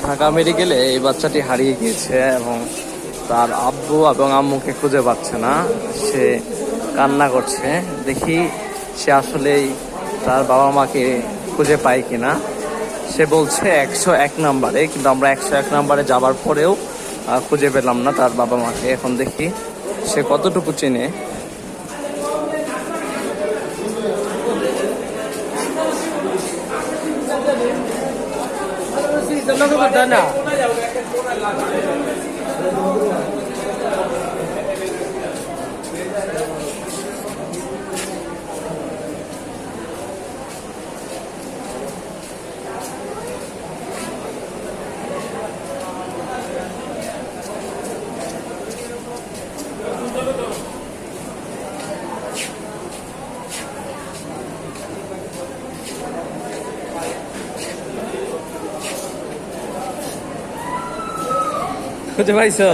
ঢাকা মেডিকেলে এই বাচ্চাটি হারিয়ে গিয়েছে এবং তার আব্বু এবং আম্মুকে খুঁজে পাচ্ছে না। সে কান্না করছে। দেখি সে আসলেই তার বাবা মাকে খুঁজে পায় কিনা। সে বলছে 101 নাম্বারে, কিন্তু আমরা 101 নাম্বারে যাবার পরেও খুঁজে পেলাম না তার বাবা মাকে। এখন দেখি সে কতটুকু চেনে। খুঁজে পাইছো?